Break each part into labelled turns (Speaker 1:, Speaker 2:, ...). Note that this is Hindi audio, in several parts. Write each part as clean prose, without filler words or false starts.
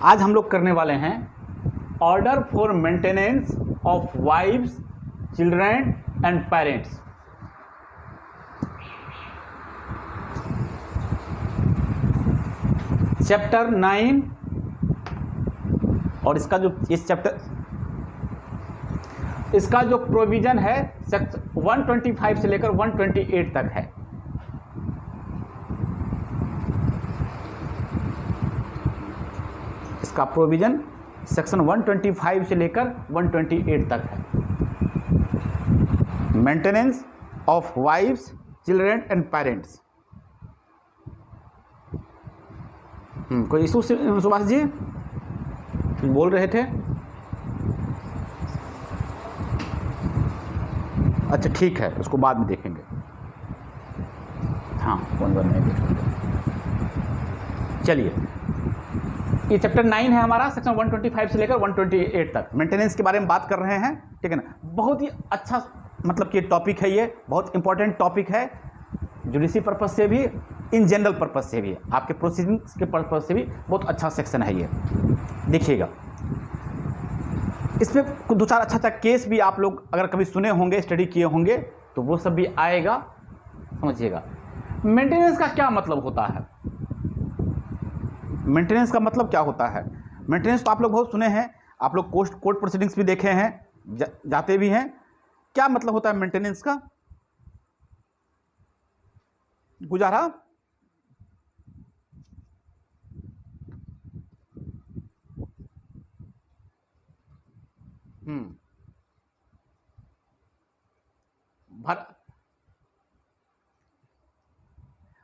Speaker 1: आज हम लोग करने वाले हैं order for maintenance of wives, children and parents. Chapter 9 और इसका जो प्रोविजन है सेक्शन 125 से लेकर 128 तक है। इसका प्रोविजन सेक्शन 125 से लेकर 128 तक है। Maintenance of wives, children and parents. कोई इशू सुभाष जी बोल रहे थे? अच्छा ठीक है, उसको बाद में देखेंगे। हाँ कौन बार नहीं देखेंगे। चलिए, ये चैप्टर 9 है हमारा, सेक्शन 125 से लेकर 128 तक मेंटेनेंस के बारे में बात कर रहे हैं। ठीक है ना, बहुत ही अच्छा मतलब कि टॉपिक है, ये बहुत इंपॉर्टेंट टॉपिक है, जुडिशरी पर्पस से भी, इन जनरल पर्पस से भी, आपके प्रोसीडिंग्स के पर्पस से भी बहुत अच्छा सेक्शन है ये। देखिएगा, इसमें कुछ दो चार अच्छा केस भी आप लोग अगर कभी सुने होंगे, स्टडी किए होंगे, तो वो सब भी आएगा, समझिएगा। मेंटेनेंस का क्या मतलब होता है? मेंटेनेंस का मतलब क्या होता है? मेंटेनेंस तो आप लोग बहुत सुने हैं, आप लोग कोर्ट प्रोसीडिंग्स भी देखे हैं, जाते भी हैं। क्या मतलब होता है मेंटेनेंस का? गुजारा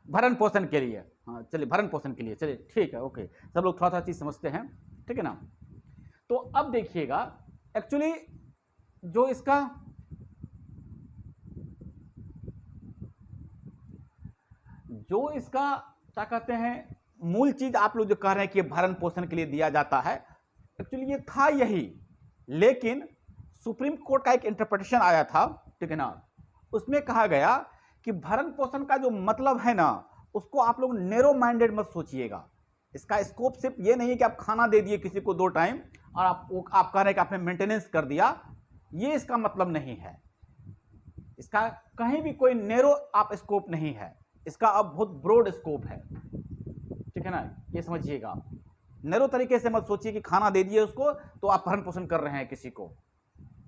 Speaker 1: भरण पोषण के लिए। हाँ चलिए, भरण पोषण के लिए, चलिए ठीक है, ओके। सब लोग थोड़ा थोड़ा चीज़ समझते हैं, ठीक है ना। तो अब देखिएगा, एक्चुअली जो इसका क्या कहते हैं, मूल चीज़ आप लोग जो कह रहे हैं कि भरण पोषण के लिए दिया जाता है, एक्चुअली ये था यही, लेकिन सुप्रीम कोर्ट का एक इंटरप्रिटेशन आया था, ठीक है ना। उसमें कहा गया कि भरण पोषण का जो मतलब है ना, उसको आप लोग नैरो माइंडेड मत सोचिएगा। इसका स्कोप सिर्फ ये नहीं है कि आप खाना दे दिए किसी को 2 टाइम और आप कह रहे हैं कि आपने मेंटेनेंस कर दिया, ये इसका मतलब नहीं है। इसका कहीं भी कोई नैरो आप स्कोप नहीं है, इसका अब बहुत ब्रॉड स्कोप है, ठीक है ना, ये समझिएगा। नैरो तरीके से मत सोचिए कि खाना दे दिए उसको तो आप भरण पोषण कर रहे हैं, किसी को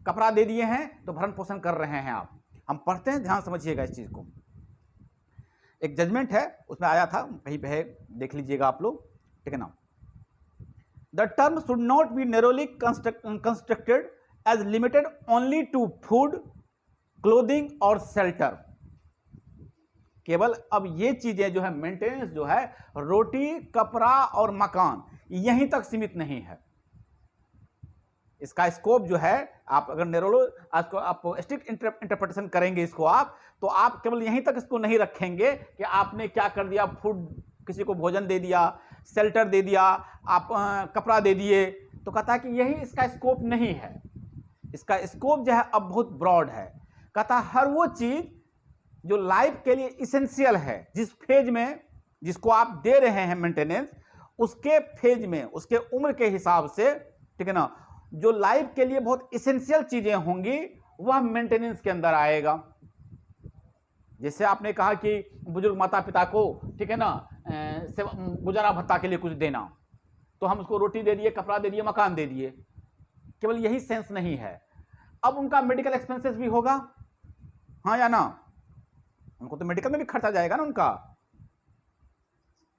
Speaker 1: कपड़ा दे दिए हैं तो भरण पोषण कर रहे हैं आप। हम पढ़ते हैं, ध्यान समझिएगा इस चीज़ को। एक जजमेंट है, उसमें आया था, कहीं पे है, देख लीजिएगा आप लोग, ठीक है ना। The term should not be narrowly constructed as limited only to food, clothing और शेल्टर। केवल अब ये चीजें जो है, मेंटेनेंस जो है, रोटी, कपड़ा और मकान, यहीं तक सीमित नहीं है। इसका स्कोप जो है, आप अगर नैरो आप स्ट्रिक्ट इंटरप्रिटेशन करेंगे इसको आप, तो आप केवल यहीं तक इसको नहीं रखेंगे कि आपने क्या कर दिया, फूड, किसी को भोजन दे दिया, शेल्टर दे दिया, आप कपड़ा दे दिए, तो कहता है कि यही इसका स्कोप नहीं है। इसका स्कोप जो है अब बहुत ब्रॉड है। कहता है हर वो चीज जो लाइफ के लिए इसेंशियल है, जिस फेज में जिसको आप दे रहे हैं मेंटेनेंस, उसके फेज में, उसके उम्र के हिसाब से, ठीक है ना, जो लाइफ के लिए बहुत इसेंशियल चीजें होंगी वह मेंटेनेंस के अंदर आएगा। जैसे आपने कहा कि बुजुर्ग माता पिता को, ठीक है ना, गुजारा भत्ता के लिए कुछ देना, तो हम उसको रोटी दे दिए, कपड़ा दे दिए, मकान दे दिए, केवल यही सेंस नहीं है। अब उनका मेडिकल एक्सपेंसेस भी होगा, हाँ या ना, उनको तो मेडिकल में भी खर्चा जाएगा ना उनका।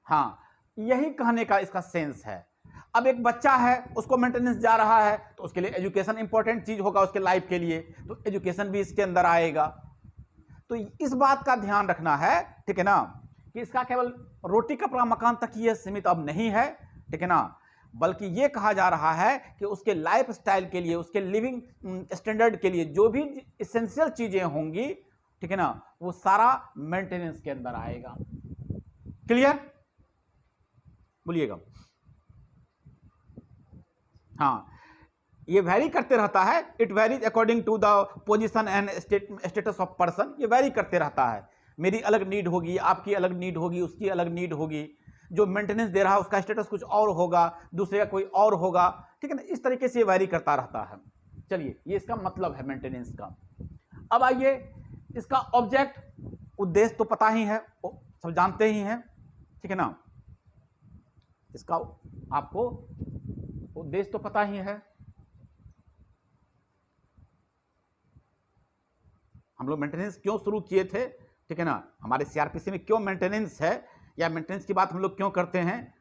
Speaker 1: हाँ, यही कहने का इसका सेंस है। अब एक बच्चा है, उसको मेंटेनेंस जा रहा है, तो उसके लिए एजुकेशन इंपॉर्टेंट चीज होगा उसके लाइफ के लिए, तो एजुकेशन भी इसके अंदर आएगा। तो इस बात का ध्यान रखना है, ठीक है ना, कि इसका केवल रोटी, कपड़ा, मकान तक ये सीमित अब नहीं है, ठीक है ना, बल्कि ये कहा जा रहा है कि उसके लाइफ स्टाइल के लिए, उसके लिविंग स्टैंडर्ड के लिए जो भी इसेंशियल चीजें होंगी, ठीक है ना, वो सारा मेंटेनेंस के अंदर आएगा। क्लियर? बोलिएगा। हाँ, ये वैरी करते रहता है, it varies according to the position and status of person, ये वैरी करते रहता है। मेरी अलग नीड होगी, आपकी अलग नीड होगी, उसकी अलग नीड होगी, जो मेंटेनेंस दे रहा है उसका स्टेटस कुछ और होगा, दूसरे का कोई और होगा, ठीक है ना, इस तरीके से ये वैरी करता रहता है। चलिए, ये इसका मतलब है मेंटेनेंस का। अब आइए, इसका ऑब्जेक्ट, उद्देश्य तो पता ही है, सब जानते ही हैं, ठीक है ना, इसका आपको उद्देश्य तो पता ही है। हम लोग मेंटेनेंस क्यों शुरू किए थे, ठीक है ना, हमारे सीआरपीसी में क्यों मेंटेनेंस है, या मेंटेनेंस की बात हम लोग क्यों करते हैं,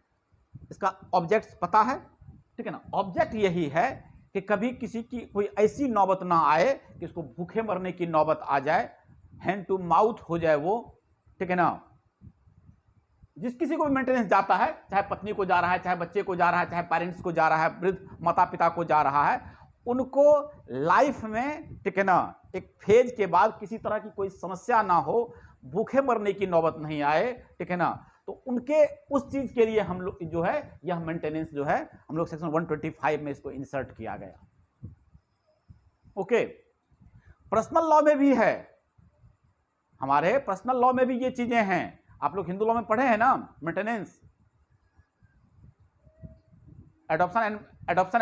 Speaker 1: इसका ऑब्जेक्ट पता है, ठीक है ना। ऑब्जेक्ट यही है कि कभी किसी की कोई ऐसी नौबत ना आए कि उसको भूखे मरने की नौबत आ जाए, हैंड टू माउथ हो जाए वो, ठीक है ना। जिस किसी को भी मेंटेनेंस जाता है, चाहे पत्नी को जा रहा है, चाहे बच्चे को जा रहा है, चाहे पेरेंट्स को जा रहा है, वृद्ध माता पिता को जा रहा है, उनको लाइफ में, ठीक है ना, एक फेज के बाद किसी तरह की कोई समस्या ना हो, भूखे मरने की नौबत नहीं आए, ठीक है ना, तो उनके उस चीज के लिए हम लोग जो है यह मेंटेनेंस जो है हम लोग सेक्शन 125 में इसको इंसर्ट किया गया। ओके, पर्सनल लॉ में भी है, हमारे पर्सनल लॉ में भी ये चीजें हैं। आप लोग हिंदू लॉ में पढ़े हैं ना, maintenance, adoption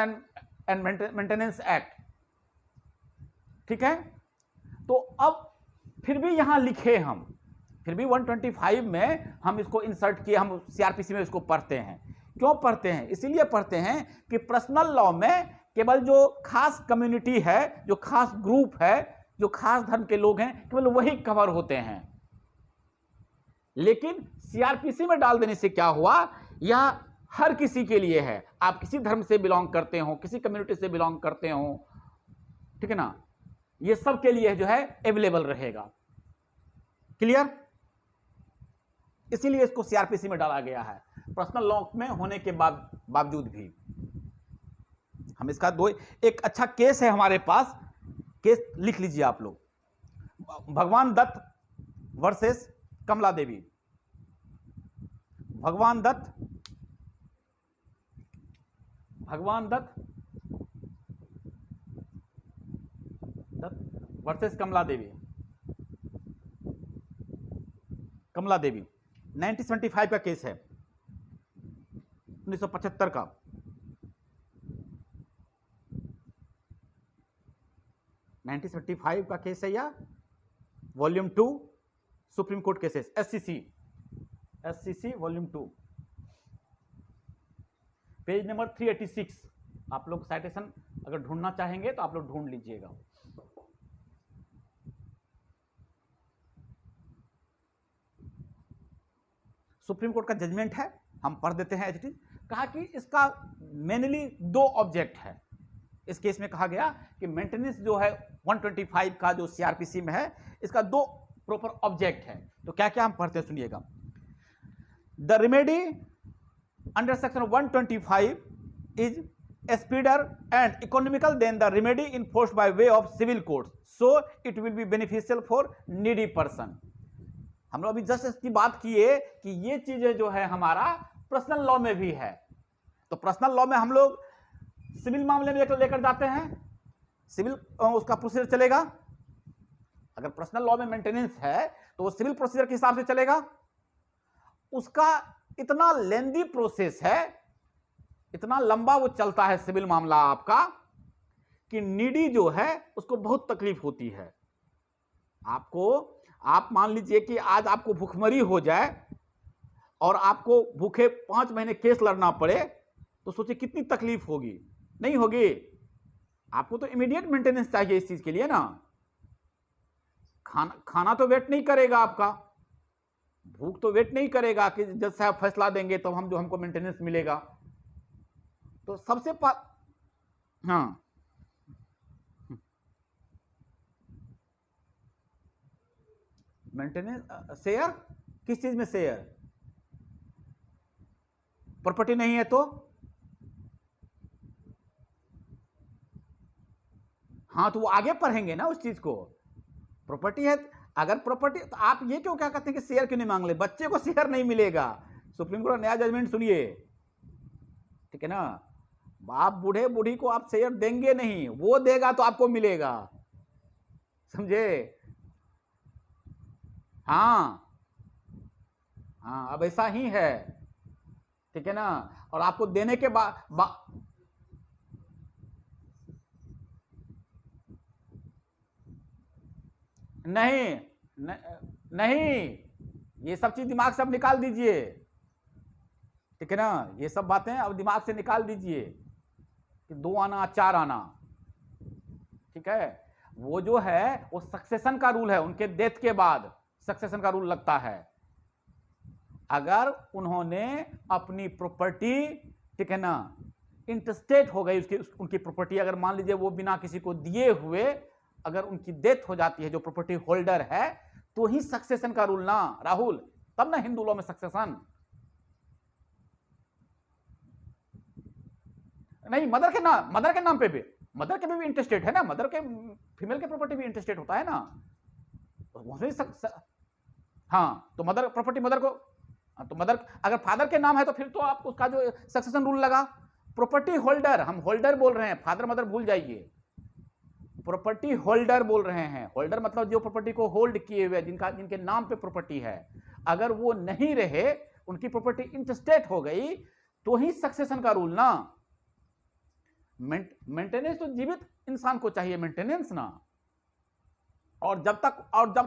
Speaker 1: and maintenance act, ठीक है। तो अब फिर भी यहां लिखे हम, फिर भी 125 में हम इसको इंसर्ट किए, हम सीआरपीसी में इसको पढ़ते हैं। क्यों पढ़ते हैं? इसीलिए पढ़ते हैं कि पर्सनल लॉ में केवल जो खास कम्युनिटी है, जो खास ग्रुप है, जो खास धर्म के लोग हैं, केवल वही कवर होते हैं। लेकिन सीआरपीसी में डाल देने से क्या हुआ, यह हर किसी के लिए है। आप किसी धर्म से बिलोंग करते हो, किसी कम्युनिटी से बिलोंग करते हो, ठीक है ना, ये सब के लिए जो है अवेलेबल रहेगा। क्लियर? इसीलिए इसको सीआरपीसी में डाला गया है, पर्सनल लॉ में होने के बावजूद भी। हम इसका एक अच्छा केस है हमारे पास, केस लिख लीजिए आप लोग, भगवान दत्त वर्सेस कमला देवी। भगवान दत्त वर्सेस कमला देवी। 1975 का केस है, 1975 का। का केस है, या volume 2 Supreme Court cases, SCC volume 2, page number 386। आप लोग साइटेशन अगर ढूंढना चाहेंगे तो आप लोग ढूंढ लीजिएगा। सुप्रीम कोर्ट का जजमेंट है, हम पढ़ देते हैं। एच कहा कि इसका मेनली 2 ऑब्जेक्ट है। इस केस में कहा गया कि मेंटेनेंस जो है 125 का जो सीआरपीसी में है, इसका 2 प्रॉपर ऑब्जेक्ट है। तो क्या क्या हम पढ़ते हैं, सुनिएगा। The remedy under section 125 is speedier and economical than the remedy enforced by way of civil courts, so it will be beneficial for needy person। हम लोग अभी जस्ट इसकी बात किए कि ये चीजें जो है हमारा पर्सनल लॉ में भी है। तो पर्सनल लॉ में हम लोग सिविल मामले में लेकर जाते हैं, सिविल उसका प्रोसीजर चलेगा। अगर पर्सनल लॉ में मेंटेनेंस है तो वो सिविल प्रोसीजर के हिसाब से चलेगा। उसका इतना लेंदी प्रोसेस है, इतना लंबा वो चलता है सिविल मामला आपका, कि नीडी जो है उसको बहुत तकलीफ होती है। आप मान लीजिए कि आज आपको भूखमरी हो जाए और आपको भूखे 5 महीने केस लड़ना पड़े, तो सोचिए कितनी तकलीफ होगी। नहीं होगी? आपको तो इमीडिएट मेंटेनेंस चाहिए इस चीज के लिए ना। खाना तो वेट नहीं करेगा, आपका भूख तो वेट नहीं करेगा कि जज साहब फैसला देंगे तो हमको मेंटेनेंस मिलेगा। तो सबसे हाँ, मेंटेनेंस शेयर किस चीज में? शेयर प्रॉपर्टी नहीं है तो हाँ, तो वो आगे पढ़ेंगे ना उस चीज को। प्रॉपर्टी है, अगर प्रॉपर्टी तो आप ये क्यों क्या कहते हैं कि शेयर क्यों नहीं मांग ले? बच्चे को शेयर नहीं मिलेगा। सुप्रीम कोर्ट नया जजमेंट सुनिए, ठीक है ना। बाप बूढ़े बूढ़ी को आप शेयर देंगे नहीं, वो देगा तो आपको मिलेगा, समझे? हाँ, अब ऐसा ही है। ठीक है ना, और आपको देने के बाद नहीं नहीं, ये सब चीज दिमाग से अब निकाल दीजिए, ठीक है ना, ये सब बातें अब दिमाग से निकाल दीजिए कि 2 आना 4 आना, ठीक है। वो जो है वो सक्सेशन का रूल है, उनके डेथ के बाद सक्सेशन का रूल लगता है। अगर उन्होंने अपनी प्रॉपर्टी, ठीक है ना, इंटरस्टेट हो गई उनकी प्रॉपर्टी, अगर मान लीजिए वो बिना किसी को दिए हुए अगर उनकी डेथ हो जाती है जो प्रॉपर्टी होल्डर है, तो ही सक्सेशन का रूल ना राहुल, तब ना हिंदू लॉ में सक्सेशन। नहीं, मदर के नाम पे भी, मदर के भी इंटरस्टेट है ना, मदर के फीमेल के प्रॉपर्टी भी इंटरस्टेट होता है ना, हाँ, तो मदर प्रॉपर्टी मदर को, तो मदर अगर फादर के नाम है तो फिर तो आप उसका जो सक्सेशन रूल लगा। प्रॉपर्टी होल्डर, हम होल्डर बोल रहे हैं, फादर मदर भूल जाइए, प्रॉपर्टी होल्डर बोल रहे हैं। होल्डर मतलब जो प्रॉपर्टी को होल्ड किए हुए, जिनके नाम पे प्रॉपर्टी है, अगर वो नहीं रहे, उनकी प्रॉपर्टी इंटरस्टेट हो गई, तो ही सक्सेशन का रूल ना। मेंटेनेंस तो जीवित इंसान को चाहिए मेंटेनेंस ना, और जब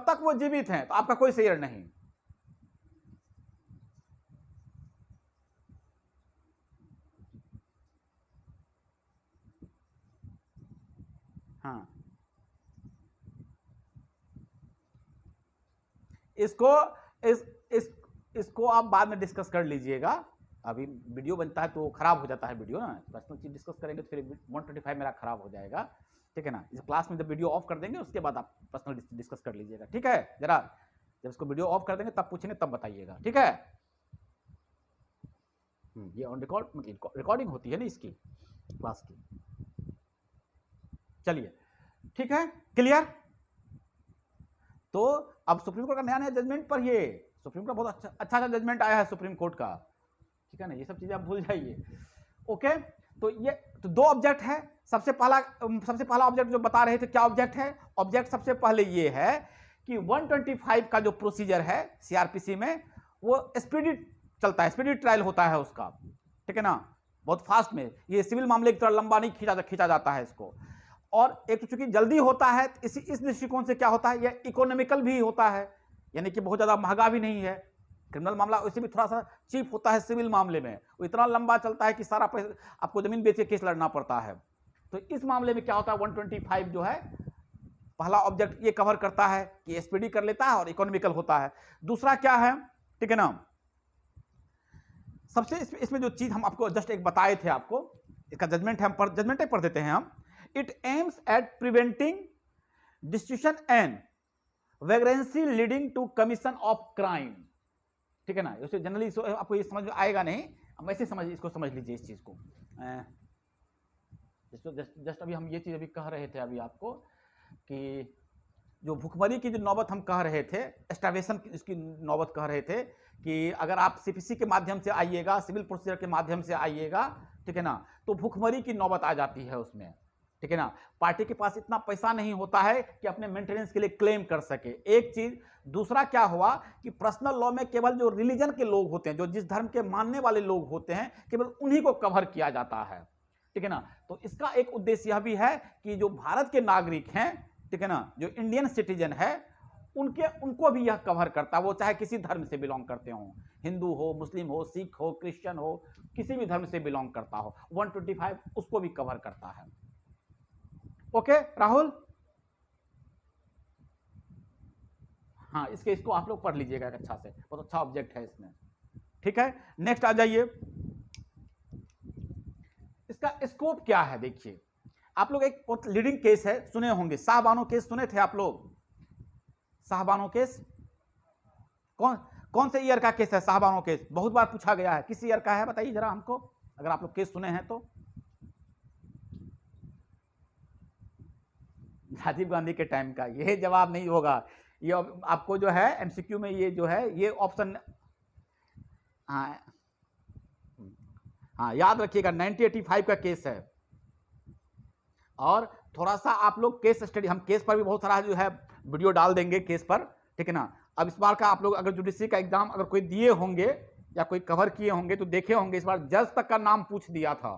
Speaker 1: तक वो जीवित हैं तो आपका कोई शेयर नहीं। हाँ, इसको आप बाद में डिस्कस कर लीजिएगा, अभी वीडियो बनता है तो खराब हो जाता है वीडियो ना, पर्सनल चीज डिस्कस करेंगे तो फिर 125 मेरा खराब हो जाएगा, ठीक है ना। इस क्लास में जब वीडियो ऑफ कर देंगे उसके बाद आप पर्सनल डिस्कस कर लीजिएगा, ठीक है। जरा जब इसको वीडियो ऑफ कर देंगे तब पूछेंगे तब बताइएगा, ठीक है। ये ऑन रिकॉर्डिंग होती है ना इसकी क्लास की। चलिए, ठीक है, क्लियर। तो अब सुप्रीम कोर्ट का नया जजमेंट पर, ये सुप्रीम कोर्ट बहुत अच्छा जजमेंट आया है सुप्रीम कोर्ट का, ठीक है ना, ये सब चीजें आप भूल जाइए। ओके, तो ये तो 2 ऑब्जेक्ट है। सबसे पहला ऑब्जेक्ट जो बता रहे थे, क्या ऑब्जेक्ट है? ऑब्जेक्ट सबसे पहले ये है कि 125 का जो प्रोसीजर है सीआरपीसी में, वो स्पीडी चलता है, स्पीडी ट्रायल होता है उसका, ठीक है ना, बहुत फास्ट में। ये सिविल मामले की तरह लंबा नहीं खींचा जाता है इसको। और एक तो चूंकि जल्दी होता है, इस दृष्टिकोण से क्या होता है, यह इकोनॉमिकल भी होता है, यानी कि बहुत ज्यादा महंगा भी नहीं है। क्रिमिनल मामला वैसे भी थोड़ा सा चीप होता है, सिविल मामले में वो इतना लंबा चलता है कि सारा पैसा आपको जमीन बेच के केस लड़ना पड़ता है। तो इस मामले में क्या होता है, 125 जो है पहला ऑब्जेक्ट ये कवर करता है कि स्पीडी कर लेता है और इकोनॉमिकल होता है। दूसरा क्या है, ठीक है ना, सबसे इसमें जो चीज हम आपको जस्ट एक बताए थे, आपको इसका जजमेंट है, हम जजमेंट पढ़ देते हैं हम। It aims at preventing distribution and vagrancy leading to commission of crime, ठीक है ना। उससे जनरली आपको ये समझ में आएगा नहीं, हम ऐसे इसको समझ लीजिए इस चीज को। जस्ट अभी हम ये चीज अभी कह रहे थे अभी आपको कि जो भुखमरी की जो नौबत हम कह रहे थे, स्टार्वेशन इसकी नौबत कह रहे थे, कि अगर आप सीपीसी के माध्यम से आइएगा, सिविल प्रोसीजर के माध्यम से आइएगा, ठीक है ना, तो भुखमरी की नौबत आ जाती है उसमें, ठीक है ना। पार्टी के पास इतना पैसा नहीं होता है कि अपने मेंटेनेंस के लिए क्लेम कर सके, एक चीज। दूसरा क्या हुआ कि पर्सनल लॉ में केवल जो रिलीजन के लोग होते हैं, जो जिस धर्म के मानने वाले लोग होते हैं, केवल उन्हीं को कवर किया जाता है, ठीक है ना। तो इसका एक उद्देश्य यह भी है कि जो भारत के नागरिक हैं, ठीक है ना, जो इंडियन सिटीजन है, उनको भी यह कवर करता है, वो चाहे किसी धर्म से बिलोंग करते हो, हिंदू हो, मुस्लिम हो, सिख हो, क्रिश्चियन हो, किसी भी धर्म से बिलोंग करता हो, 125 उसको भी कवर करता है। ओके राहुल, हाँ, इसको आप लोग पढ़ लीजिएगा अच्छा से, बहुत अच्छा ऑब्जेक्ट है इसमें, ठीक है। नेक्स्ट आ जाइए, इसका स्कोप क्या है, देखिए आप लोग एक बहुत लीडिंग केस है, सुने होंगे, शाहबानो केस सुने थे आप लोग? शाहबानो केस कौन से ईयर का केस है? शाहबानो केस बहुत बार पूछा गया है, किस ईयर का है बताइए जरा हमको, अगर आप लोग केस सुने हैं तो। राजीव गांधी के टाइम का, ये जवाब नहीं होगा, ये आपको जो है एमसीक्यू में ये जो है ये ऑप्शन, हाँ याद रखिएगा, 1985 का केस है। और थोड़ा सा आप लोग केस स्टडी, हम केस पर भी बहुत सारा जो है वीडियो डाल देंगे केस पर, ठीक है ना। अब इस बार का आप लोग अगर जुडिशरी का एग्जाम अगर कोई दिए होंगे, या कोई कवर किए होंगे तो देखे होंगे, इस बार जज तक का नाम पूछ दिया था।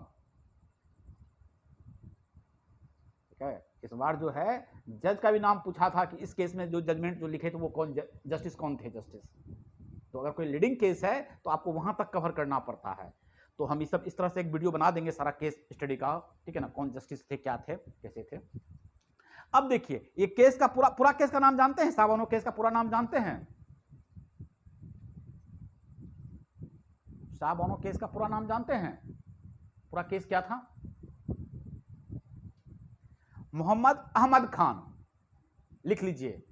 Speaker 1: ठीक है, इस बार जो है जज का भी नाम पूछा था कि इस केस में जो जजमेंट जो लिखे थे वो कौन जस्टिस कौन थे जस्टिस। तो अगर कोई लीडिंग केस है तो आपको वहां तक कवर करना पड़ता है। तो हम इस तरह से एक वीडियो बना देंगे सारा केस स्टडी का, ठीक है ना, कौन जस्टिस थे, क्या थे, कैसे थे। अब देखिए ये केस का पूरा केस का नाम जानते हैं, सावनो केस का पूरा नाम जानते हैं? सावनो केस का पूरा नाम जानते हैं? पूरा केस क्या था? मोहम्मद अहमद खान, लिख लीजिए।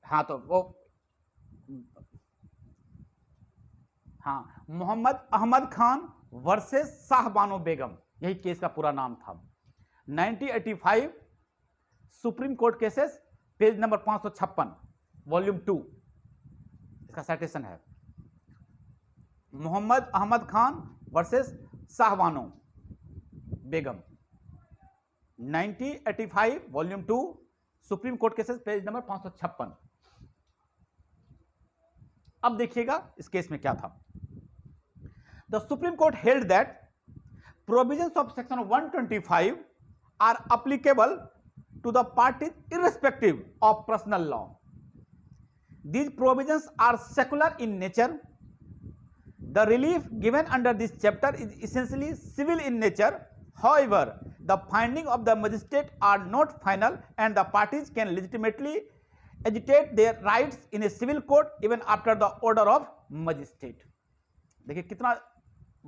Speaker 1: हाँ तो वो, हाँ, मोहम्मद अहमद खान वर्सेस शाहबानो बेगम, यही केस का पूरा नाम था। 1985 Supreme Court cases, page number 556, volume 2, इसका साइटेशन है। Mohammad Ahmad Khan versus Shahbano Begum, 1985 volume 2, Supreme Court cases, page number 556। अब देखिएगा इस केस में क्या था। The Supreme Court held that provisions of section 125 are applicable to the parties irrespective of personal law. These provisions are secular in nature. The relief given under this chapter is essentially civil in nature. However, the findings of the magistrate are not final and the parties can legitimately agitate their rights in a civil court even after the order of magistrate. देखिए कितना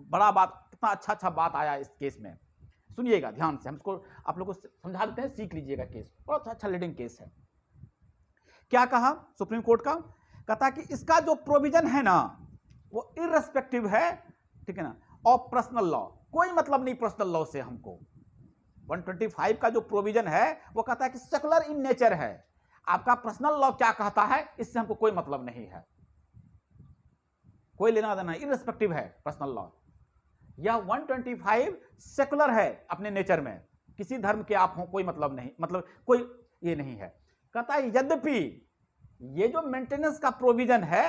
Speaker 1: बड़ा बात, कितना अच्छा बात आया इस केस में। सुनिएगा ध्यान से, हम इसको आप लोगों को समझा देते हैं, सीख लीजिएगा। केस बहुत अच्छा लीडिंग केस है। क्या कहा सुप्रीम कोर्ट का? कहता कि इसका जो प्रोविजन है ना वो इररेस्पेक्टिव है, ठीक है ना, ऑफ पर्सनल लॉ। कोई मतलब नहीं पर्सनल लॉ से हमको। 125 का जो प्रोविजन है वो कहता है कि सेकुलर इन नेचर है। आपका पर्सनल लॉ क्या कहता है इससे हमको कोई मतलब नहीं है, कोई लेना देना, इररेस्पेक्टिव है पर्सनल लॉ। यह 125 सेकुलर है अपने नेचर में, किसी धर्म के आप हो कोई मतलब नहीं, मतलब कोई ये नहीं है। कहता है यद्यपि ये जो मेंटेनेंस का प्रोविजन है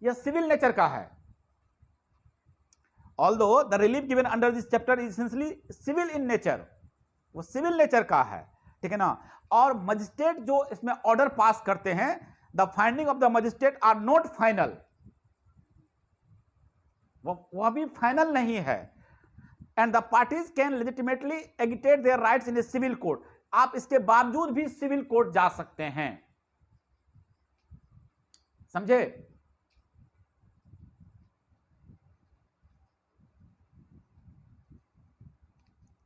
Speaker 1: यह सिविल नेचर का है। Although the relief given under this chapter is essentially civil in nature, वो सिविल नेचर का है, ठीक है ना। और मजिस्ट्रेट जो इसमें ऑर्डर पास करते हैं, the finding of the magistrate are not final, वह भी फाइनल नहीं है। And the parties can legitimately agitate their rights in a civil court. आप इसके बावजूद भी सिविल कोर्ट जा सकते हैं, समझे?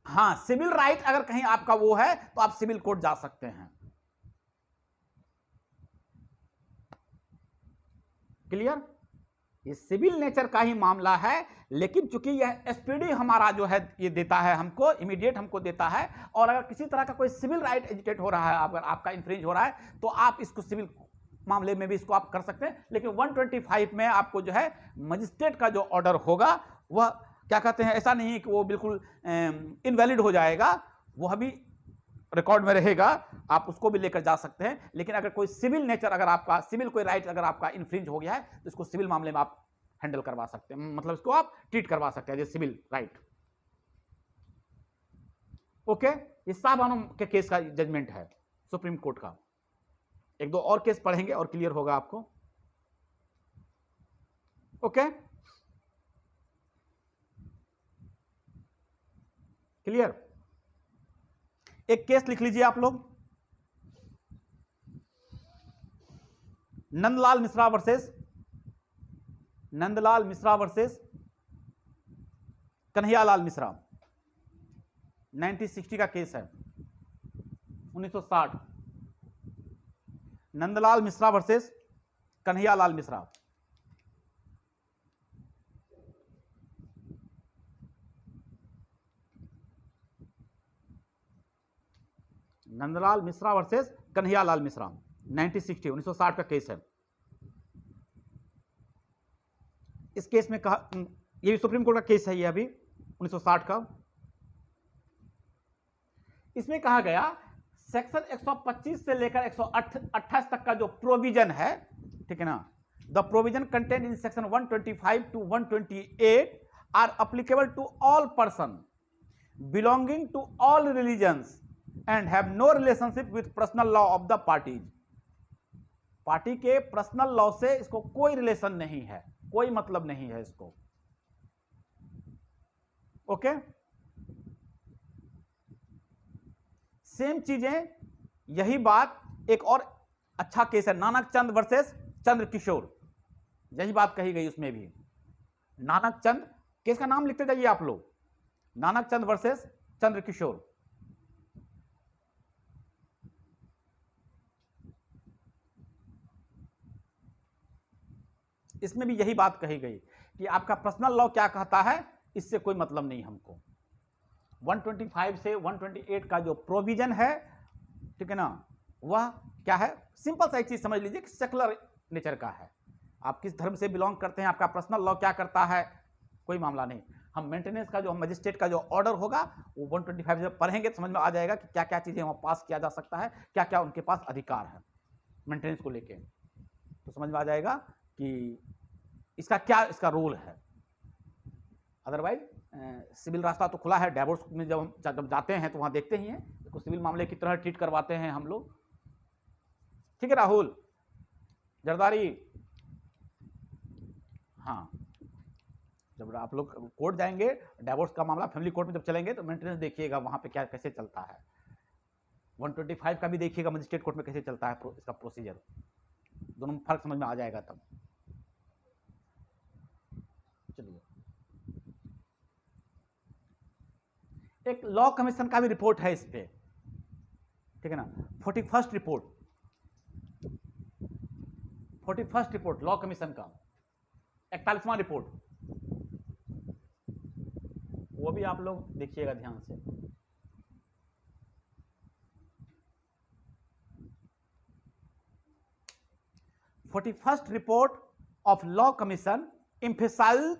Speaker 1: हां, सिविल राइट अगर कहीं आपका वो है तो आप सिविल कोर्ट जा सकते हैं। क्लियर? ये सिविल नेचर का ही मामला है, लेकिन चूंकि यह एसपीडी हमारा जो है ये देता है हमको, इमीडिएट हमको देता है। और अगर किसी तरह का कोई सिविल राइट एजिटेट हो रहा है, अगर आपका इन्फ्रिंज हो रहा है, तो आप इसको सिविल मामले में भी इसको आप कर सकते हैं। लेकिन 125 में आपको जो है मजिस्ट्रेट का जो ऑर्डर होगा वह क्या कहते हैं, ऐसा नहीं है कि वो बिल्कुल इनवैलिड हो जाएगा, वह भी रिकॉर्ड में रहेगा, आप उसको भी लेकर जा सकते हैं। लेकिन अगर कोई सिविल नेचर, अगर आपका सिविल कोई राइट अगर आपका इन्फ्रिंज हो गया है तो इसको सिविल मामले में आप हैंडल करवा सकते हैं, मतलब इसको आप ट्रीट करवा सकते हैं जैसे सिविल राइट। ओके, ये शाहबानो के केस का जजमेंट है सुप्रीम कोर्ट का। एक दो और केस पढ़ेंगे और क्लियर होगा आपको। Okay, clear? एक केस लिख लीजिए आप लोग, नंदलाल मिश्रा वर्सेस कन्हैयालाल मिश्रा, 1960 का केस है, 1960। नंदलाल मिश्रा वर्सेस कन्हैयालाल मिश्रा। नंदलाल मिश्रा वर्सेस कन्हैयालाल मिश्रा, 1960, 1960 का केस है। इस केस में कहा, ये भी सुप्रीम कोर्ट का केस है, ये अभी 1960 का। इसमें कहा गया सेक्शन 125 से लेकर 128 तक का जो प्रोविजन है, ठीक है ना, the provision content in section 125 to 128 are applicable to all person belonging to all religions and have no relationship with personal law of the parties. Party के पर्सनल लॉ से इसको कोई रिलेशन नहीं है, कोई मतलब नहीं है इसको। ओके, सेम चीजें, यही बात एक और अच्छा केस है, नानक चंद वर्सेस चंद्र किशोर, यही बात कही गई उसमें भी। नानक चंद, केस का नाम लिखते जाइए आप लोग, नानक चंद वर्सेस चंद्र किशोर। इसमें भी यही बात कही गई कि आपका पर्सनल लॉ क्या कहता है, इससे कोई मतलब नहीं हमको। 125 से 128 का जो प्रोविजन है, ठीक है ना, वह क्या है, सिंपल सा एक चीज समझ लीजिए कि सेकुलर नेचर का है। आप किस धर्म से बिलोंग करते हैं, आपका पर्सनल लॉ क्या करता है, कोई मामला नहीं। हम मेंटेनेंस का जो मजिस्ट्रेट का जो ऑर्डर होगा वो 125 से पढ़ेंगे तो समझ में आ जाएगा कि क्या क्या चीजें वहां पास किया जा सकता है, क्या क्या उनके पास अधिकार है मेंटेनेंस को लेके, तो समझ में आ जाएगा कि इसका क्या इसका रोल है। अदरवाइज सिविल रास्ता तो खुला है, डाइवोर्स में जब हम जाते हैं तो वहां देखते ही हैं, तो सिविल मामले की तरह ट्रीट करवाते हैं हम लोग। ठीक है राहुल जरदारी, हाँ, जब आप लोग कोर्ट जाएंगे, डाइवोर्स का मामला फैमिली कोर्ट में जब चलेंगे तो मेंटेनेंस देखिएगा वहां पे क्या कैसे चलता है, 125 का भी देखिएगा मजिस्ट्रेट कोर्ट में कैसे चलता है इसका प्रोसीजर, दोनों में फर्क समझ में आ जाएगा तब। चलिए, एक लॉ कमीशन का भी रिपोर्ट है इस पे, ठीक है ना, 41st रिपोर्ट लॉ कमीशन का, 41वां रिपोर्ट, वो भी आप लोग देखिएगा ध्यान से। First report of law commission emphasized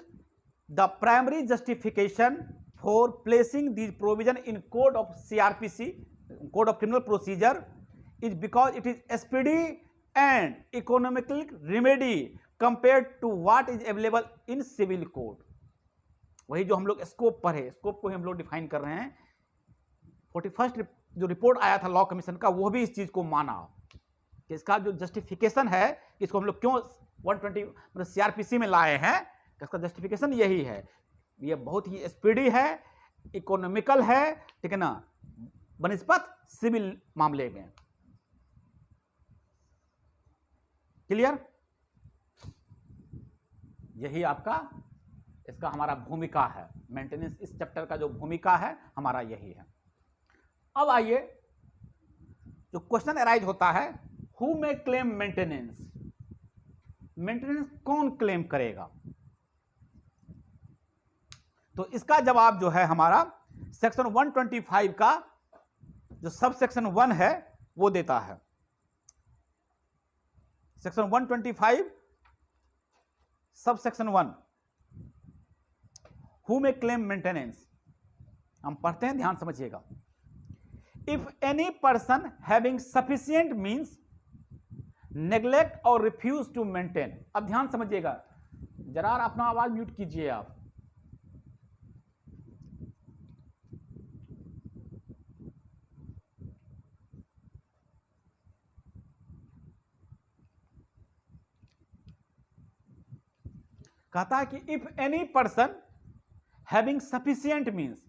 Speaker 1: the primary justification for placing these provision in code of CRPC, code of criminal procedure, is because it is speedy and economical remedy compared to what is available in civil code। वही जो हम लोग स्कोप पर है, स्कोप को हम लोग डिफाइन कर रहे हैं। 41st जो रिपोर्ट आया था लॉ कमीशन का, वो भी इस चीज को माना कि इसका जो जस्टिफिकेशन है, इसको हम लोग क्यों 120 मतलब सीआरपीसी में लाए हैं, इसका जस्टिफिकेशन यही है, ये बहुत ही स्पीडी है, इकोनॉमिकल है, ठीक है ना, बनिस्पत सिविल मामले में। क्लियर, यही आपका इसका हमारा भूमिका है, मेंटेनेंस इस चैप्टर का जो भूमिका है हमारा यही है। अब आइए, जो क्वेश्चन अराइज होता है, who may claim maintenance, maintenance कौन क्लेम करेगा, तो इसका जवाब जो है हमारा सेक्शन 125 का जो सब सेक्शन 1 है वो देता है। Section 125 sub section 1, who may claim maintenance, हम पढ़ते हैं, ध्यान समझिएगा। If any person having sufficient means neglect और रिफ्यूज टू मेंटेन, अब ध्यान समझिएगा, जरा अपना आवाज म्यूट कीजिए आप। कहता है कि if any person having sufficient means,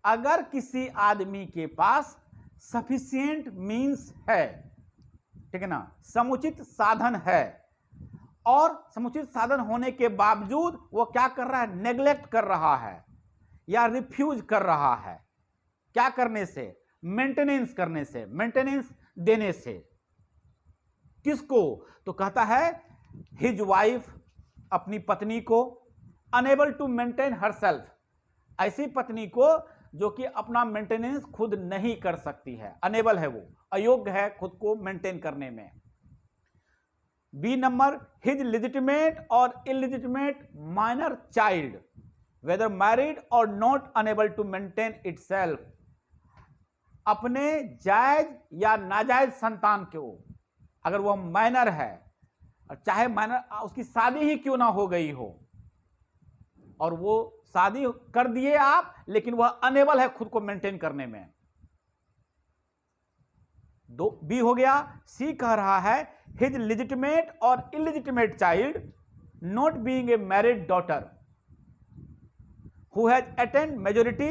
Speaker 1: अगर किसी आदमी के पास सफिशिएंट मींस है, ठीक है ना, समुचित साधन है, और समुचित साधन होने के बावजूद वो क्या कर रहा है, नेग्लेक्ट कर रहा है या रिफ्यूज कर रहा है, क्या करने से, मेंटेनेंस करने से, मेंटेनेंस देने से, किसको, तो कहता है हिज वाइफ, अपनी पत्नी को, अनेबल टू मेंटेन हरसेल्फ, ऐसी पत्नी को जो कि अपना मेंटेनेंस खुद नहीं कर सकती है, अनेबल है, वो अयोग्य है खुद को मेंटेन करने में। B number, his legitimate or illegitimate minor child, whether married or not unable to maintain itself, अपने जायज या नाजायज संतान को, अगर वह माइनर है और चाहे माइनर उसकी शादी ही क्यों ना हो गई हो और वो शादी कर दिए आप, लेकिन वह अनेबल है खुद को मेंटेन करने में। दो बी हो गया। सी कह रहा है his legitimate or illegitimate child not being a married daughter who has attained majority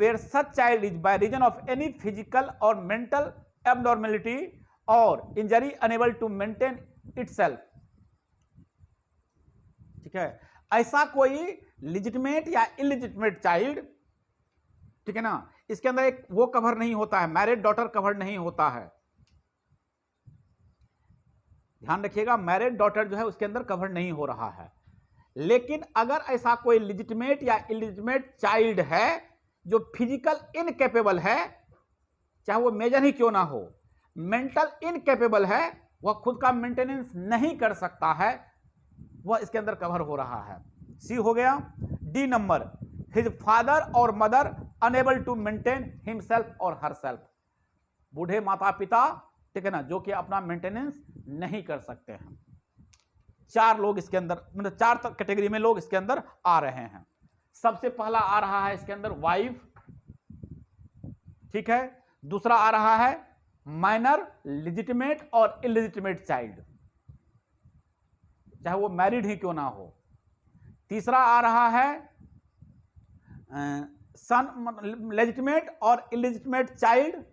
Speaker 1: where such child is by reason of any physical or mental abnormality or injury unable to maintain itself। ठीक है, ऐसा कोई legitimate या illegitimate child, ठीक है ना, इसके अंदर एक वो कवर नहीं होता है, मैरिड डॉटर कवर नहीं होता है। ध्यान रखिएगा, मैरिड डॉटर जो है उसके अंदर कवर नहीं हो रहा है। लेकिन अगर ऐसा कोई लिजिटिमेट या इलिजिटिमेट चाइल्ड है जो फिजिकल इनकेपेबल है, चाहे वो मेजर ही क्यों ना हो, मेंटल इनकेपेबल है, वह खुद का मेंटेनेंस नहीं कर सकता है, वह इसके अंदर कवर हो रहा है। सी हो गया। डी नंबर, हिज फादर और mother unable to maintain himself और हरसेल्फ, बूढ़े माता पिता, ठीक है ना, जो कि अपना मेंटेनेंस नहीं कर सकते हैं। चार लोग इसके अंदर, मतलब चार कैटेगरी में लोग इसके अंदर आ रहे हैं। सबसे पहला आ रहा है इसके अंदर वाइफ, ठीक है। दूसरा आ रहा है minor, legitimate or illegitimate child, चाहे वो मैरिड ही क्यों ना हो। तीसरा आ रहा है सन, लेजिटिमेट और इलिजिटिमेट चाइल्ड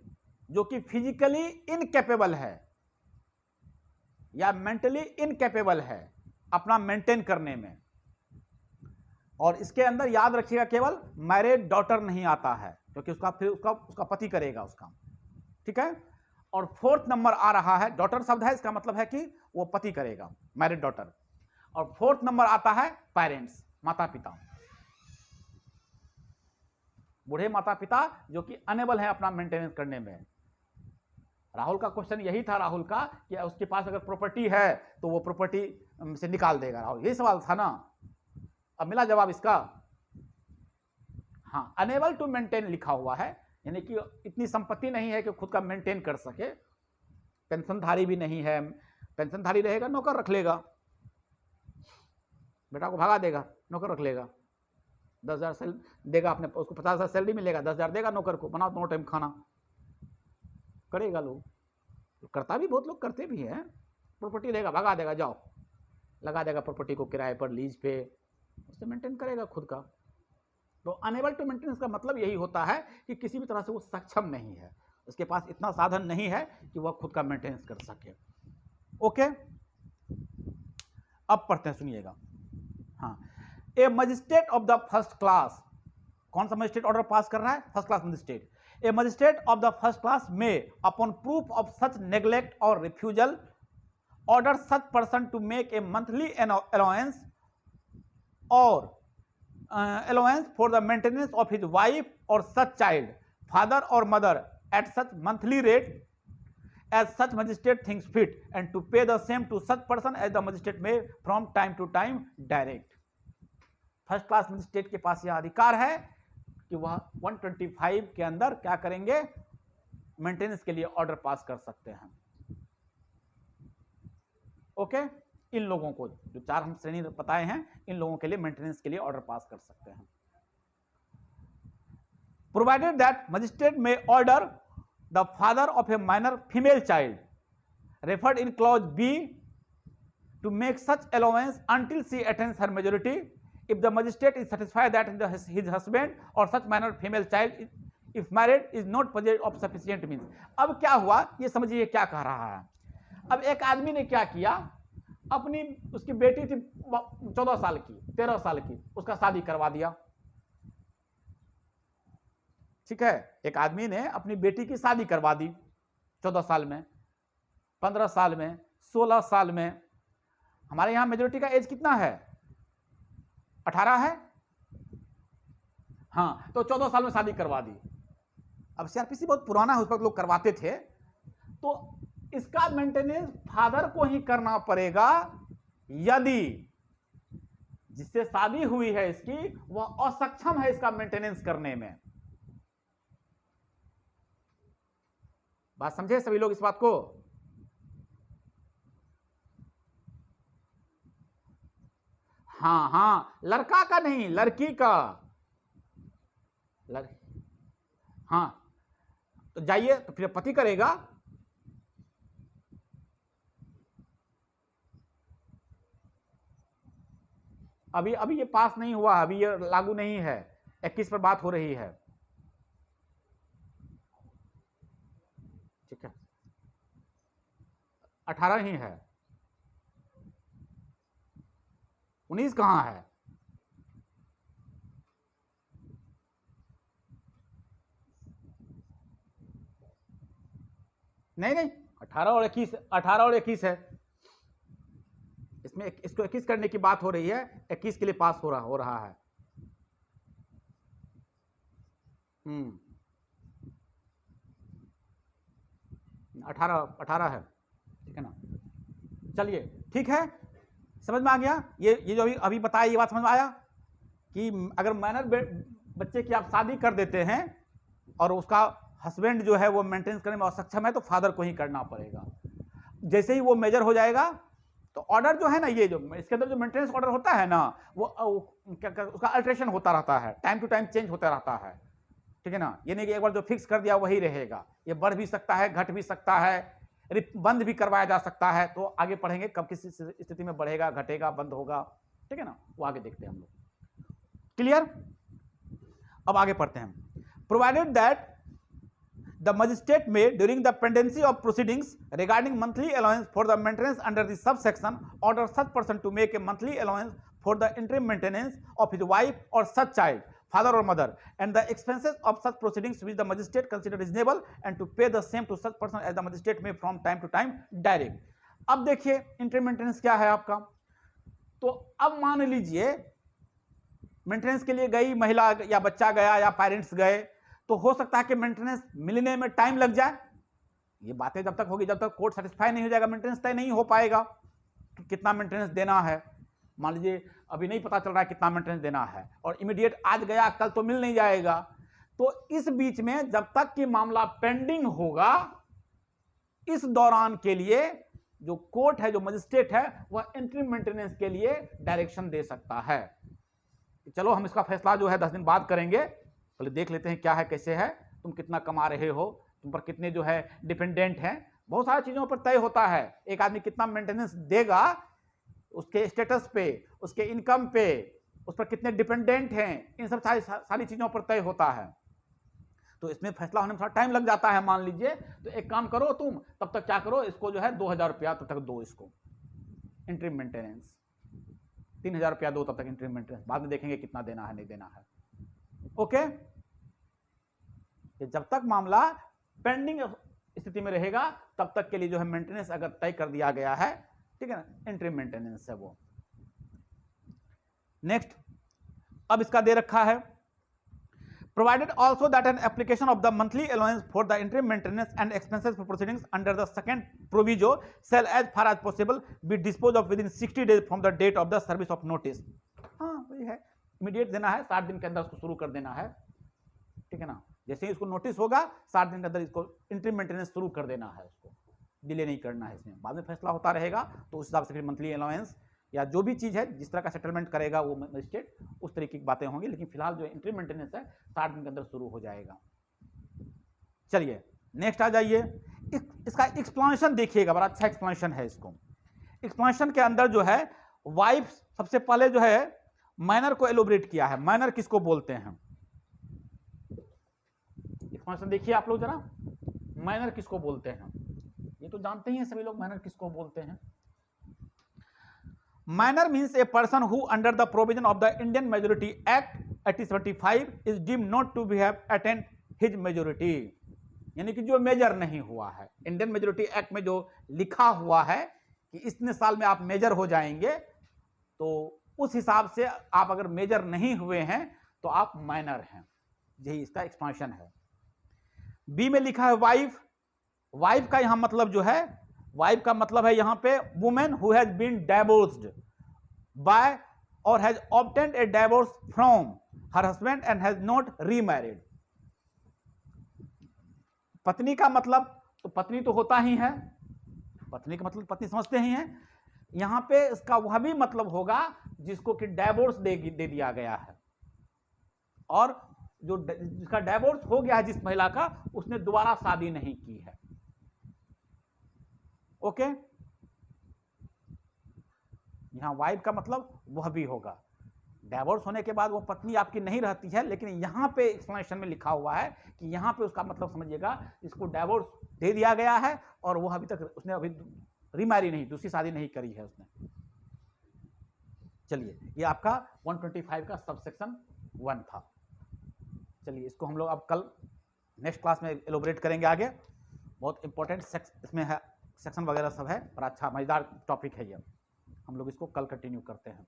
Speaker 1: जो कि फिजिकली इनकेपेबल है या मेंटली इनकेपेबल है अपना मेंटेन करने में। और इसके अंदर याद रखिएगा केवल मैरिड डॉटर नहीं आता है, क्योंकि उसका पति करेगा उसका, ठीक है। और फोर्थ नंबर आ रहा है, डॉटर शब्द है, इसका मतलब है कि वो पति करेगा, मैरिड डॉटर। और फोर्थ नंबर आता है पेरेंट्स, माता पिता, बूढ़े माता पिता जो कि अनेबल है अपना मेंटेनेंस करने में। राहुल का क्वेश्चन यही था, राहुल का, कि उसके पास अगर प्रॉपर्टी है तो वो प्रॉपर्टी से निकाल देगा, राहुल यही सवाल था ना। अब मिला जवाब इसका। हाँ, अनेबल टू मेंटेन लिखा हुआ है, यानी कि इतनी संपत्ति नहीं है कि खुद का मेंटेन कर सके, पेंशनधारी भी नहीं है। पेंशनधारी रहेगा नौकर रख लेगा, बेटा को भगा देगा, नौकर रख लेगा, 10,000 देगा, अपने उसको 50,000 सैलरी मिलेगा, 10,000 देगा नौकर को, बनाओ दोनों टाइम खाना, करेगा। लोग करता भी, बहुत लोग करते भी हैं। प्रॉपर्टी देगा, भगा देगा, जाओ, लगा देगा प्रॉपर्टी को किराए पर, लीज पे, उससे मेंटेन करेगा खुद का। तो अनेबल टू मेंटेनेंस का मतलब यही होता है कि किसी भी तरह से वो सक्षम नहीं है, उसके पास इतना साधन नहीं है कि वह खुद का मेंटेनेंस कर सके। ओके, अब पढ़ते हैं, सुनिएगा। हाँ, a magistrate of the first class, कौन सा मजिस्ट्रेट ऑर्डर पास कर रहा है? First class magistrate. A magistrate of the first class may, upon proof of such neglect or refusal, order such person to make a monthly allowance or allowance for the maintenance of his wife or such child, father or mother, at such monthly rate as such magistrate thinks fit, and to pay the same to such person as the magistrate may from time to time direct। First class magistrate के पास यह अधिकार है कि वह 125 के अंदर क्या करेंगे? मेंटेनेंस के लिए ऑर्डर पास कर सकते हैं। ओके, इन लोगों को, जो चार हम श्रेणी बताए हैं, इन लोगों के लिए मेंटेनेंस के लिए ऑर्डर पास कर सकते हैं। Provided that magistrate may order the father of a minor female child referred in clause B to make such allowance until she attains her majority if the magistrate is satisfied that his husband or such minor female child if married is not possessed of sufficient means। अब क्या हुआ ये समझिए क्या कह रहा है। अब एक आदमी ने क्या किया, अपनी उसकी बेटी थी 14 साल की, 13 साल की, उसका शादी करवा दिया। ठीक है, एक आदमी ने अपनी बेटी की शादी करवा दी 14 साल में, 15 साल में, 16 साल में। हमारे यहां मेजोरिटी का एज कितना है? 18 है। हाँ, तो 14 साल में शादी करवा दी। अब सीआरपीसी बहुत पुराना है, उस वक्त लोग करवाते थे, तो इसका मेंटेनेंस फादर को ही करना पड़ेगा यदि जिससे शादी हुई है इसकी वह असक्षम है इसका मेंटेनेंस करने में। बात समझे सभी लोग इस बात को? हाँ हाँ, लड़का का नहीं, लड़की का। लड़ हाँ, तो जाइए, तो फिर पति करेगा। अभी अभी ये पास नहीं हुआ, अभी ये लागू नहीं है, 21 पर बात हो रही है। ठीक है, 18 ही है, 19 कहाँ है? नहीं नहीं, 18 और 21, 18 और 21 है इसमें। इसको 21 करने की बात हो रही है, 21 के लिए पास हो रहा है। 18 है, ठीक है ना? चलिए, ठीक है, समझ में आ गया। ये जो अभी बताया, ये बात समझ में आया कि अगर माइनर बच्चे की आप शादी कर देते हैं और उसका हस्बैंड जो है वो मेंटेनेंस करने में असक्षम है, तो फादर को ही करना पड़ेगा। जैसे ही वो मेजर हो जाएगा, तो ऑर्डर जो है ना, ये जो इसके अंदर जो मेंटेनेंस ऑर्डर होता है ना, वो उसका अल्ट्रेशन होता रहता है, टाइम टू टाइम चेंज होता रहता है। ठीक है ना? ये नहीं कि एक बार जो फिक्स कर दिया वही रहेगा, ये बढ़ भी सकता है, घट भी सकता है, बंद भी करवाया जा सकता है। तो आगे पढ़ेंगे कब किस स्थिति में बढ़ेगा, घटेगा, बंद होगा। ठीक है ना? वो आगे देखते हैं हम लोग। क्लियर? अब आगे पढ़ते हैं। Provided that the magistrate may, during the pendency of proceedings regarding monthly allowance for the maintenance under the subsection, order such person to make a monthly allowance for the interim maintenance of his wife or such child, father or mother, and the expenses of such proceedings which the magistrate consider reasonable, and to pay the same to such person as the magistrate may from time to time direct. अब देखिए interim maintenance क्या है आपका। तो अब मान लीजिए मेंटेनेंस के लिए गई महिला या बच्चा गया या पेरेंट्स गए, तो हो सकता है कि मेंटेनेंस मिलने में टाइम लग जाए। ये बातें जब तक होगी, जब तक कोर्ट सेटिस्फाई नहीं हो जाएगा, मेंटेनेंस तय नहीं हो पाएगा कि कितना मेंटेनेंस देना है। मान लीजिए अभी नहीं पता चल रहा है कितना मेंटेनेंस देना है, और इमीडिएट आज गया कल तो मिल नहीं जाएगा। तो इस बीच में जब तक कि मामला पेंडिंग होगा, इस दौरान के लिए जो कोर्ट है, जो मजिस्ट्रेट है, वह इंटरिम मेंटेनेंस के लिए डायरेक्शन दे सकता है। चलो हम इसका फैसला जो है 10 दिन बाद करेंगे, पहले देख लेते हैं क्या है, कैसे है, तुम कितना कमा रहे हो, तुम पर कितने जो है डिपेंडेंट हैं, बहुत सारी चीजों पर तय होता है। एक आदमी कितना मेंटेनेंस देगा, उसके स्टेटस पे, उसके इनकम पे, उस पर कितने डिपेंडेंट हैं, इन सब सारी चीजों पर तय होता है। तो इसमें फैसला होने में थोड़ा टाइम लग जाता है। मान लीजिए, तो एक काम करो तुम, तब तक क्या करो, इसको जो है 2000 रुपया तब तक दो, इसको इंटरिम मेंटेनेंस 3000 रुपया दो तब तक इंटरिम मेंटेनेंस, बाद में देखेंगे कितना देना है, नहीं देना है। ओके? जब तक मामला पेंडिंग स्थिति में रहेगा, तब तक के लिए जो है मेंटेनेंस अगर तय कर दिया गया है, ठीक है ना, इंटरिम मेंटेनेंस है वो। नेक्स्ट, अब इसका दे रखा है, provided also that an application of the monthly allowance for the interim maintenance and expenses for proceedings under the second proviso shall as far as possible be disposed of within 60 days from the date of the service of notice। हाँ वही है, इमीडिएट देना है, 60 दिन के अंदर उसको शुरू कर देना है। ठीक है ना? जैसे ही इसको नोटिस होगा, 60 दिन के अंदर इसको इंटरिम मेंटेनेंस शुरू कर देना है, उसको डिले नहीं करना है। इसमें बाद में फैसला होता रहेगा, तो उस हिसाब से फिर मंथली अलाउंस या जो भी चीज़ है, जिस तरह का सेटलमेंट करेगा वो मजिस्ट्रेट, उस तरीके की बातें होंगी। लेकिन फिलहाल जो इंटरिम मेंटेनेंस है 60 दिन के अंदर शुरू हो जाएगा। चलिए नेक्स्ट आ जाइए, इसका एक्सप्लेनेशन देखिएगा, बड़ा अच्छा एक्सप्लेनेशन है। इसको एक्सप्लेनेशन के अंदर जो है, वाइफ सबसे पहले जो है माइनर को एलोबरेट किया है। माइनर किसको बोलते हैं? एक्सप्लेनेशन देखिए आप लोग जरा, माइनर किसको बोलते हैं? ये तो जानते ही हैं सभी लोग माइनर किसको बोलते हैं। Minor means a person who under the provision of the Indian Majority Act 1875 is deemed not to have attained his majority, यानी कि जो मेजर नहीं हुआ है। इंडियन मेजोरिटी एक्ट में जो लिखा हुआ है कि इतने साल में आप मेजर हो जाएंगे, तो उस हिसाब से आप अगर मेजर नहीं हुए हैं तो आप माइनर हैं। यही इसका एक्सपांशन है। बी में लिखा है वाइफ। वाइफ का यहां मतलब जो है, वाइफ का मतलब है यहां पे women who has been divorced by or has obtained a divorce from her husband and has not remarried. पत्नी का मतलब तो पत्नी तो होता ही है, पत्नी का मतलब पत्नी समझते ही हैं। यहां पे इसका वह भी मतलब होगा जिसको कि डाइवोर्स दे दिया गया है, और जो जिसका डाइवोर्स हो गया है, जिस महिला का, उसने दोबारा शादी नहीं की है। ओके, यहां वाइफ का मतलब वह भी होगा। डाइवोर्स होने के बाद वो पत्नी आपकी नहीं रहती है, लेकिन यहां पे एक्सप्लेनेशन में लिखा हुआ है कि यहां पे उसका मतलब समझिएगा, इसको डाइवोर्स दे दिया गया है और वो अभी तक उसने अभी रीमैरी नहीं, दूसरी शादी नहीं करी है उसने। चलिए, ये आपका 125 का सबसेक्शन 1 था। चलिए, इसको हम लोग अब कल नेक्स्ट क्लास में एलोबरेट करेंगे आगे। बहुत इंपॉर्टेंट इसमें है, सेक्शन वगैरह सब है और अच्छा मजेदार टॉपिक है ये। हम लोग इसको कल कंटिन्यू करते हैं।